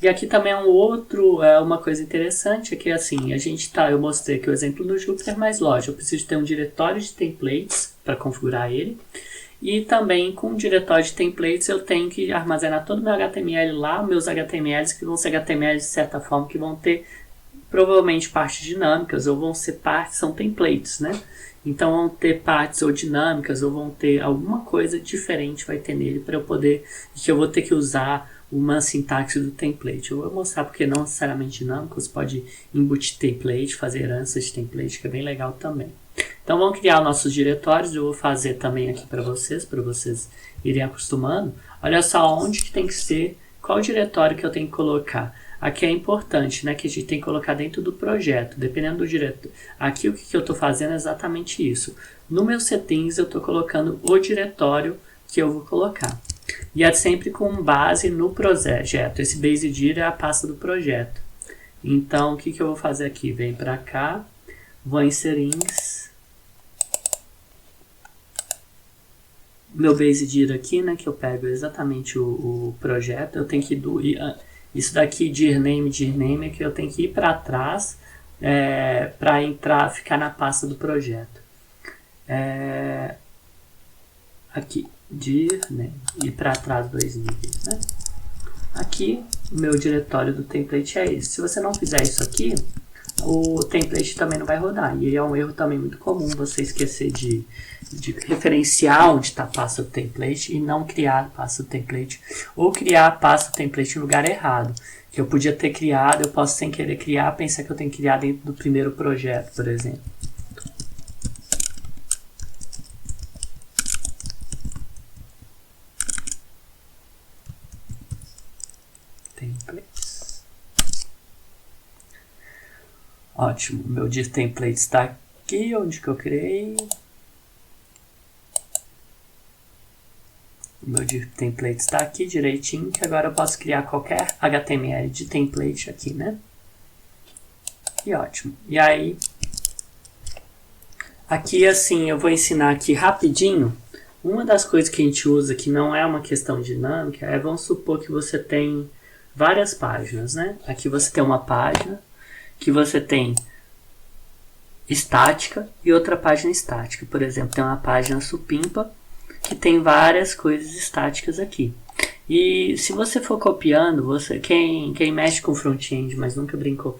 E aqui também uma coisa interessante, é que assim, eu mostrei aqui o exemplo no Jupyter, mas lógico, eu preciso ter um diretório de templates para configurar ele. E também com o diretório de templates eu tenho que armazenar todo o meu HTML lá, meus HTMLs, que vão ser HTMLs de certa forma que vão ter provavelmente partes dinâmicas, ou vão ser partes, são templates, né? Então vão ter partes ou dinâmicas, ou vão ter alguma coisa diferente vai ter nele para eu poder, que eu vou ter que usar uma sintaxe do template. Eu vou mostrar porque não necessariamente dinâmico, você pode embutir template, fazer heranças de template, que é bem legal também. Então vamos criar nossos diretórios, eu vou fazer também aqui para vocês irem acostumando. Olha só onde que tem que ser, qual diretório que eu tenho que colocar. Aqui é importante, né, que a gente tem que colocar dentro do projeto, dependendo do diretório. Aqui o que eu estou fazendo é exatamente isso. No meu settings eu estou colocando o diretório que eu vou colocar. E é sempre com base no projeto. Esse base dir é a pasta do projeto. Então o que eu vou fazer aqui? Vem para cá, vou em settings. Meu base dir aqui, né, que eu pego exatamente o projeto, eu tenho que isso daqui dir name é que eu tenho que ir para trás para ficar na pasta do projeto. Aqui dir name e para trás 2 níveis, né? Aqui o meu diretório do template é esse. Se você não fizer isso aqui, o template também não vai rodar. E é um erro também muito comum você esquecer de referenciar onde está a pasta do template e não criar a pasta do template. Ou criar a pasta do template no lugar errado. Que eu podia ter criado, eu posso sem querer criar, pensar que eu tenho que criar dentro do primeiro projeto, por exemplo. Templates. Ótimo, meu dir template está aqui, onde que eu criei. O meu dir template está aqui direitinho, que agora eu posso criar qualquer HTML de template aqui, né? E ótimo. E aí, aqui assim, eu vou ensinar aqui rapidinho. Uma das coisas que a gente usa que não é uma questão dinâmica é, vamos supor que você tem várias páginas, né? Aqui você tem uma página que você tem estática e outra página estática. Por exemplo, tem uma página supimpa que tem várias coisas estáticas aqui. E se você for copiando, quem mexe com front-end, mas nunca brincou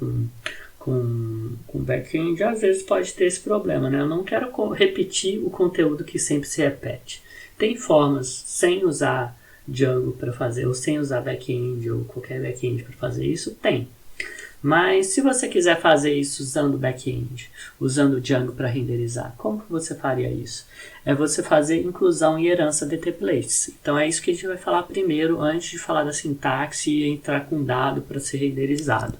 com back-end, às vezes pode ter esse problema, né? Eu não quero repetir o conteúdo que sempre se repete. Tem formas sem usar Django para fazer, ou sem usar back-end, ou qualquer back-end para fazer isso, tem. Mas se você quiser fazer isso usando back-end, usando Django para renderizar, como que você faria isso? É você fazer inclusão e herança de templates. Então é isso que a gente vai falar primeiro, antes de falar da sintaxe e entrar com dado para ser renderizado.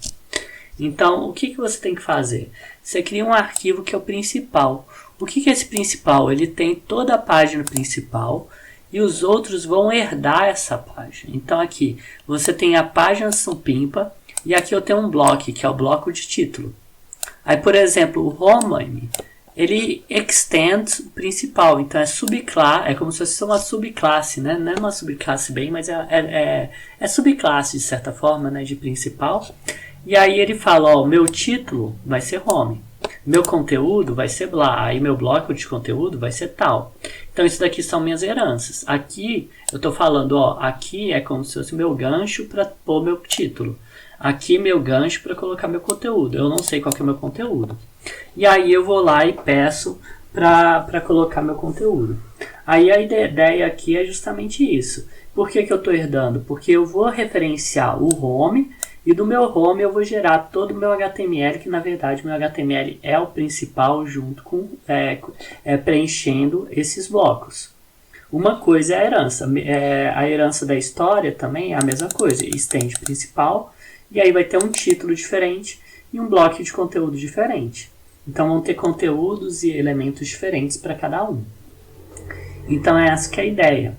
Então, o que você tem que fazer? Você cria um arquivo que é o principal. O que é esse principal? Ele tem toda a página principal e os outros vão herdar essa página. Então aqui, você tem a página supimpa e aqui eu tenho um bloco, que é o bloco de título. Aí, por exemplo, o home, ele extends o principal. Então é como se fosse uma subclasse, né? Não é uma subclasse bem, mas é subclasse de certa forma, né? De principal. E aí ele fala, ó, meu título vai ser home, meu conteúdo vai ser blá, aí meu bloco de conteúdo vai ser tal. Então isso daqui são minhas heranças. Aqui eu estou falando, ó, aqui é como se fosse meu gancho para pôr meu título. Aqui meu gancho para colocar meu conteúdo. Eu não sei qual que é o meu conteúdo. E aí eu vou lá e peço para colocar meu conteúdo. Aí a ideia aqui é justamente isso. Por que eu estou herdando? Porque eu vou referenciar o home. E do meu home eu vou gerar todo o meu HTML, que na verdade meu HTML é o principal junto com preenchendo esses blocos. Uma coisa é a herança. A herança da história também é a mesma coisa. Estende principal e aí vai ter um título diferente e um bloco de conteúdo diferente. Então vão ter conteúdos e elementos diferentes para cada um. Então essa que é a ideia.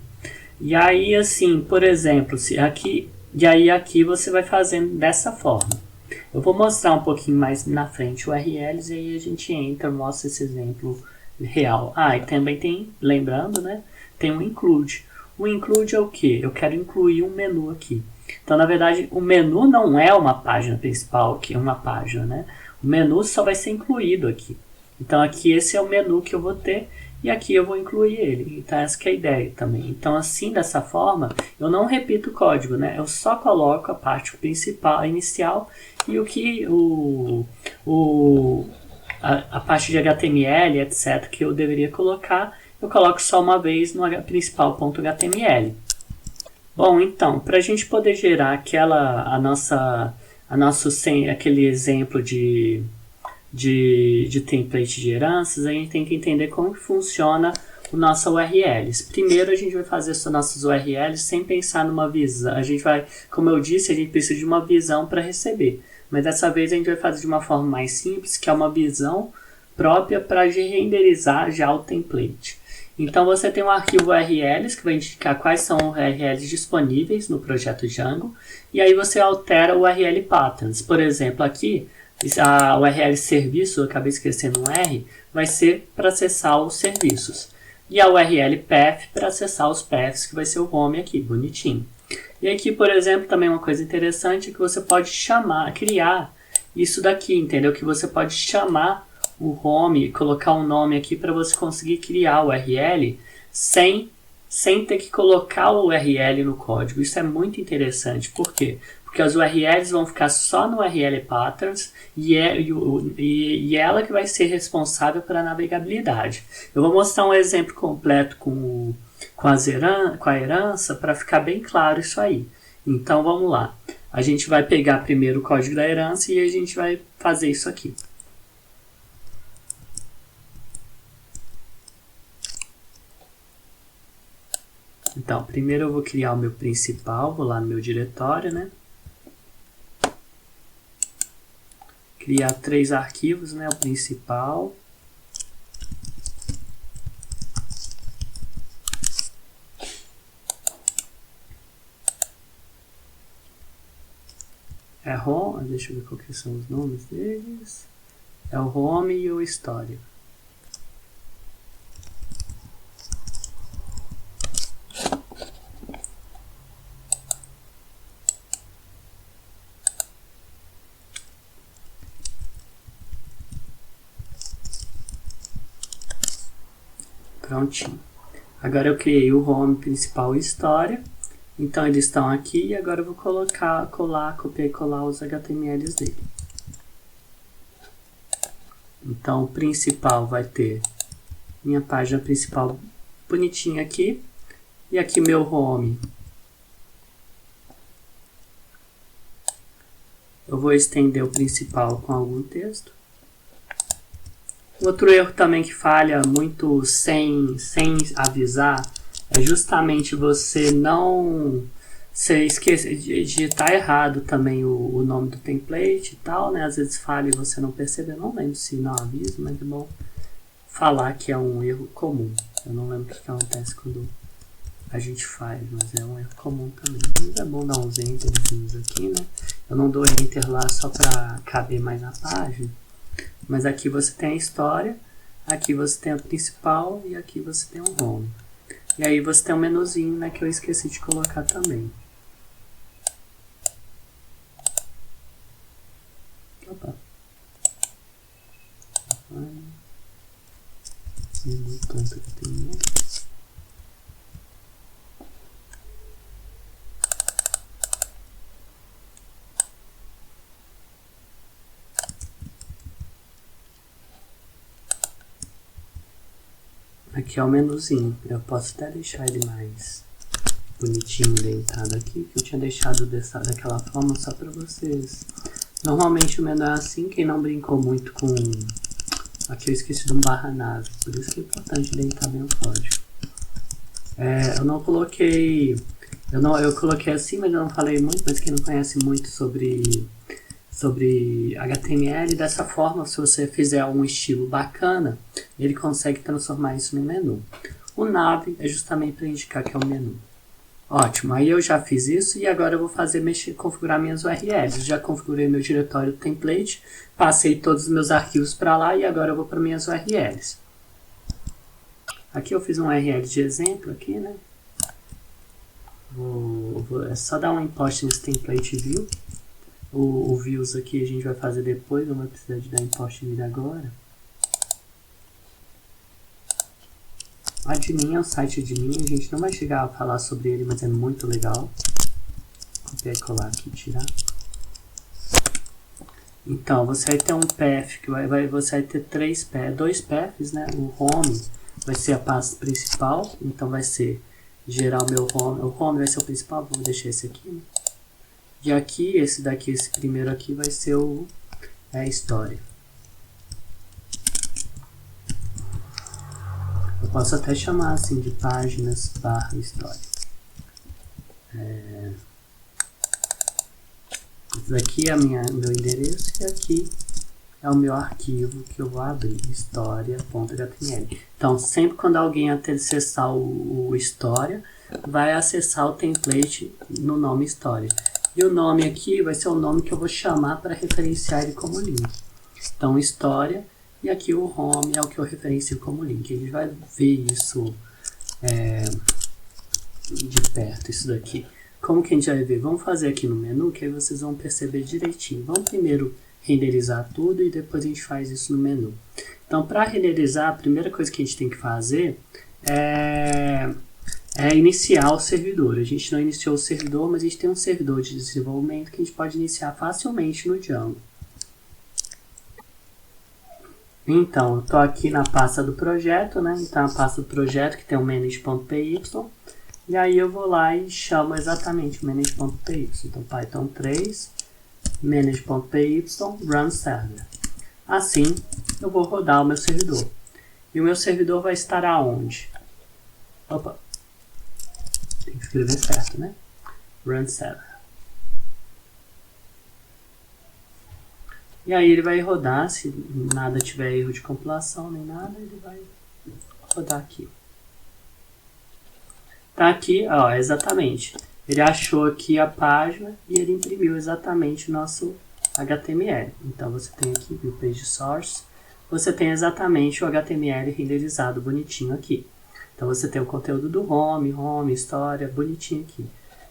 E aí assim, por exemplo, aqui você vai fazendo dessa forma. Eu vou mostrar um pouquinho mais na frente URLs e aí a gente mostra esse exemplo real. E também tem, lembrando, né, tem um include. O include é o que? Eu quero incluir um menu aqui. Então, na verdade, o menu não é uma página principal, que é uma página, né? O menu só vai ser incluído aqui. Então, aqui esse é o menu que eu vou ter e aqui eu vou incluir ele. Então, essa que é a ideia também. Então, assim, dessa forma, eu não repito o código, né? Eu só coloco a parte principal, inicial e a parte de HTML, etc., que eu deveria colocar, eu coloco só uma vez no principal.html. Bom, então, para a gente poder gerar aquele exemplo de template de heranças, a gente tem que entender como funciona o nosso URLs. Primeiro a gente vai fazer as nossas URLs sem pensar numa visão. A gente vai, como eu disse, a gente precisa de uma visão para receber. Mas dessa vez a gente vai fazer de uma forma mais simples, que é uma visão própria para renderizar já o template. Então você tem um arquivo URLs que vai indicar quais são os URLs disponíveis no projeto Django. E aí você altera o URL patterns. Por exemplo, aqui a URL serviço, eu acabei esquecendo um R, vai ser para acessar os serviços. E a URL path para acessar os paths, que vai ser o home aqui, bonitinho. E aqui, por exemplo, também uma coisa interessante é que você pode criar isso daqui, entendeu? Que você pode chamar o home, colocar um nome aqui para você conseguir criar o URL sem ter que colocar o URL no código. Isso é muito interessante. Por quê? Porque as URLs vão ficar só no URL patterns e ela que vai ser responsável pela navegabilidade. Eu vou mostrar um exemplo completo com a herança para ficar bem claro isso aí. Então vamos lá. A gente vai pegar primeiro o código da herança e a gente vai fazer isso aqui. Então, primeiro eu vou criar o meu principal, vou lá no meu diretório, né? Criar 3 arquivos, né? O principal. É home, deixa eu ver qual que são os nomes deles. É o home e o história. Prontinho. Agora eu criei o home principal e história. Então eles estão aqui e agora eu vou copiar e colar os HTMLs dele. Então o principal vai ter minha página principal bonitinha aqui. E aqui meu home. Eu vou estender o principal com algum texto. Outro erro também que falha muito sem avisar é justamente você esquecer de digitar errado também o nome do template e tal, né? Às vezes falha e você não percebe. Eu não lembro se não avisa, mas é bom falar que é um erro comum. Eu não lembro o que acontece quando a gente faz, mas é um erro comum também. Mas é bom dar uns enterzinhos aqui, né? Eu não dou enter lá só para caber mais na página. Mas aqui você tem a história, aqui você tem a principal e aqui você tem o home. E aí você tem um menuzinho, né, que eu esqueci de colocar também. Opa. Menu tanto que tem. Aqui é o menuzinho. Eu posso até deixar ele mais bonitinho, deitado aqui, que eu tinha deixado daquela forma só para vocês. Normalmente o menu é assim, quem não brincou muito com... Aqui eu esqueci de um barra nave, por isso que é importante deitar bem o código. Eu não coloquei... Eu coloquei assim, mas eu não falei muito, mas quem não conhece muito sobre HTML, dessa forma, se você fizer um estilo bacana, ele consegue transformar isso no menu. O nav é justamente para indicar que é o menu. Ótimo, aí eu já fiz isso e agora eu vou configurar minhas URLs. Já configurei meu diretório template, passei todos os meus arquivos para lá e agora eu vou para minhas URLs. Aqui eu fiz um URL de exemplo aqui, né? É só dar um import nesse template view. O views aqui a gente vai fazer depois, não vai precisar de dar import nele agora. O admin é o site admin, a gente não vai chegar a falar sobre ele, mas é muito legal. Copiar e colar aqui e tirar. Então, você vai ter um path, que você vai ter dois paths, né? O home vai ser a pasta principal, então vai ser gerar o meu home. O home vai ser o principal, vou deixar esse aqui, né? E aqui, esse primeiro aqui vai ser a história. Eu posso até chamar assim de páginas / história. Esse daqui é meu endereço e aqui é o meu arquivo que eu vou abrir, história.html. Então, sempre quando alguém acessar o história, vai acessar o template no nome história. E o nome aqui vai ser o nome que eu vou chamar para referenciar ele como link. Então, história, e aqui o home é o que eu referencio como link. A gente vai ver isso de perto, isso daqui. Como que a gente vai ver? Vamos fazer aqui no menu, que aí vocês vão perceber direitinho. Vamos primeiro renderizar tudo e depois a gente faz isso no menu. Então, para renderizar, a primeira coisa que a gente tem que fazer é iniciar o servidor. A gente não iniciou o servidor, mas a gente tem um servidor de desenvolvimento que a gente pode iniciar facilmente no Django. Então, eu estou aqui na pasta do projeto, né? Então, a pasta do projeto que tem o manage.py. E aí eu vou lá e chamo exatamente o manage.py. Então, Python 3, manage.py, run server. Assim, eu vou rodar o meu servidor. E o meu servidor vai estar aonde? Opa! Tem que escrever certo, né? Run server. E aí ele vai rodar, se nada tiver erro de compilação nem nada, ele vai rodar aqui. Tá aqui, ó, exatamente. Ele achou aqui a página e ele imprimiu exatamente o nosso HTML. Então você tem aqui o page source, você tem exatamente o HTML renderizado bonitinho aqui. Então você tem o conteúdo do home, história, bonitinho aqui.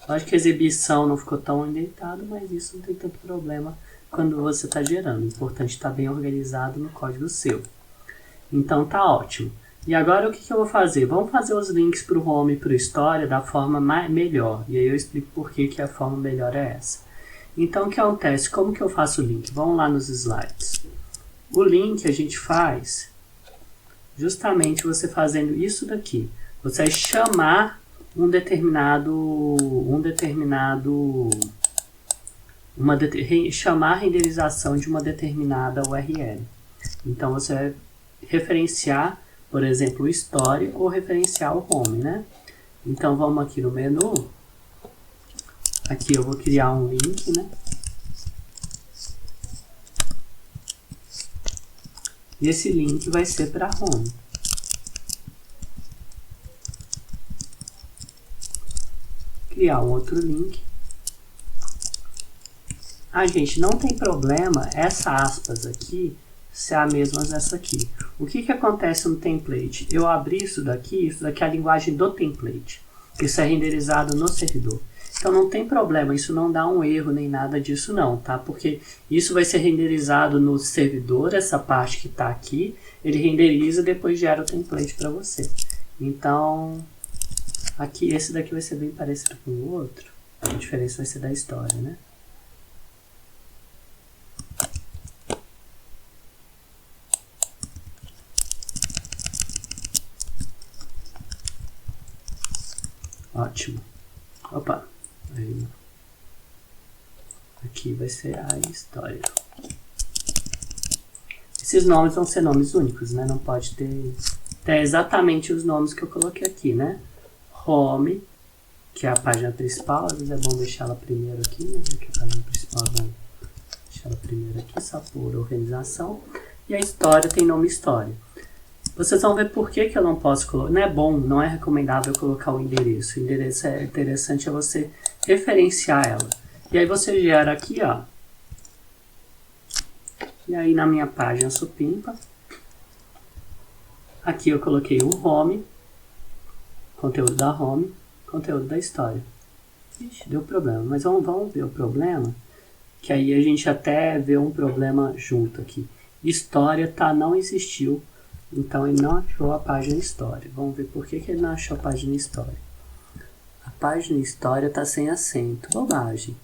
Lógico que a exibição não ficou tão indentada, mas isso não tem tanto problema quando você está gerando. O importante é estar bem organizado no código seu. Então tá ótimo. E agora o que eu vou fazer? Vamos fazer os links para o home e para o história da forma melhor. E aí eu explico por que a forma melhor é essa. Então o que acontece? Como que eu faço o link? Vamos lá nos slides. O link a gente faz justamente você fazendo isso daqui. Você vai chamar chamar a renderização de uma determinada URL. Então você vai referenciar, por exemplo, o história ou referenciar o home, né? Então vamos aqui no menu. Aqui eu vou criar um link, né? E esse link vai ser para home. Criar um outro link. Gente, não tem problema essa aspas aqui ser a mesma dessa aqui. O que acontece no template? Eu abri isso daqui é a linguagem do template. Isso é renderizado no servidor. Então não tem problema, isso não dá um erro nem nada disso não, tá? Porque isso vai ser renderizado no servidor, essa parte que está aqui, ele renderiza e depois gera o template para você. Então, aqui esse daqui vai ser bem parecido com o outro. A diferença vai ser da história, né? Ótimo. Opa. Aí. Aqui vai ser a história. Esses nomes vão ser nomes únicos, né? Não pode ter exatamente os nomes que eu coloquei aqui, né? Home, que é a página principal. Às vezes é bom deixar ela primeiro aqui, né? Porque a página principal é bom deixar ela primeiro aqui, só por organização. E a história tem nome história. Vocês vão ver por que eu não posso colocar. Não é bom, não é recomendável colocar o endereço. O endereço é interessante, é você referenciar ela. E aí você gera aqui, ó. E aí na minha página supimpa, aqui eu coloquei o home, conteúdo da home, conteúdo da história. Ixi, deu problema, mas vamos ver o problema, que aí a gente até vê um problema junto aqui. História não existiu, então ele não achou a página história. Vamos ver por que ele não achou a página história. A página história está sem acento, bobagem.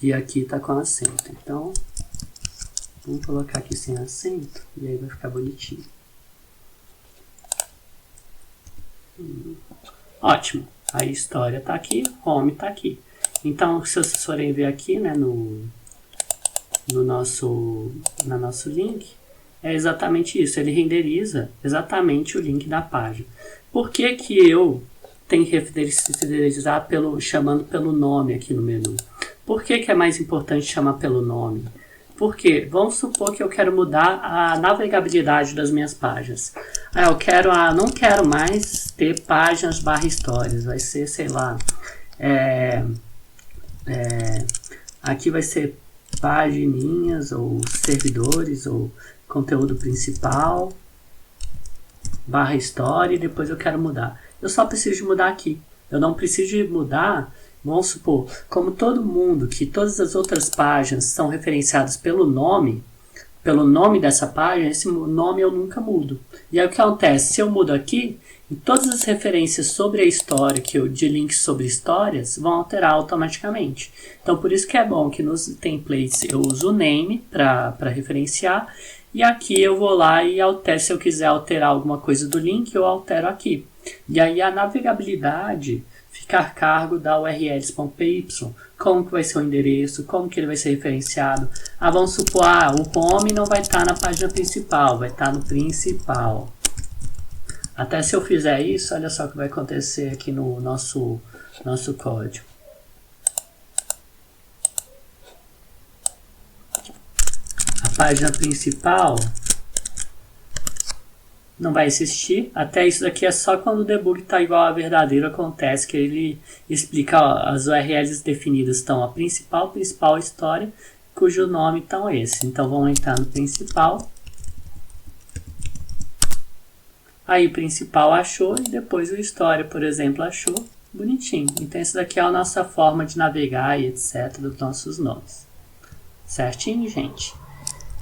E aqui está com acento, então vamos colocar aqui sem acento e aí vai ficar bonitinho. Ótimo, a história está aqui, home está aqui. Então, se vocês forem ver aqui, né, no nosso link, é exatamente isso. Ele renderiza exatamente o link da página. Por que que eu tenho que renderizar chamando pelo nome aqui no menu? Por que que é mais importante chamar pelo nome? Porque vamos supor que eu quero mudar a navegabilidade das minhas páginas. Não quero mais ter páginas / histórias. Vai ser, sei lá, aqui vai ser pagininhas ou servidores ou conteúdo principal / história e depois eu quero mudar. Eu só preciso de mudar aqui. Eu não preciso de mudar, vamos supor, como todo mundo, que todas as outras páginas são referenciadas pelo nome dessa página, esse nome eu nunca mudo. E aí o que acontece? Se eu mudo aqui, em todas as referências sobre a história, de links sobre histórias, vão alterar automaticamente. Então por isso que é bom que nos templates eu uso o name para referenciar, e aqui eu vou lá e altero, se eu quiser alterar alguma coisa do link, eu altero aqui. E aí a navegabilidade fica a cargo da urls.py, como que vai ser o endereço, como que ele vai ser referenciado. Vamos supor, o home não vai estar na página principal, vai estar no principal. Até se eu fizer isso, olha só o que vai acontecer aqui no nosso código. A página principal não vai existir. Até isso daqui é só quando o debug está igual a verdadeiro, acontece que ele explica, as URLs definidas estão a principal história, cujo nome estão esse. Então vamos entrar no principal. Aí o principal achou e depois o história, por exemplo, achou. Bonitinho. Então essa daqui é a nossa forma de navegar e etc. dos nossos nomes. Certinho, gente?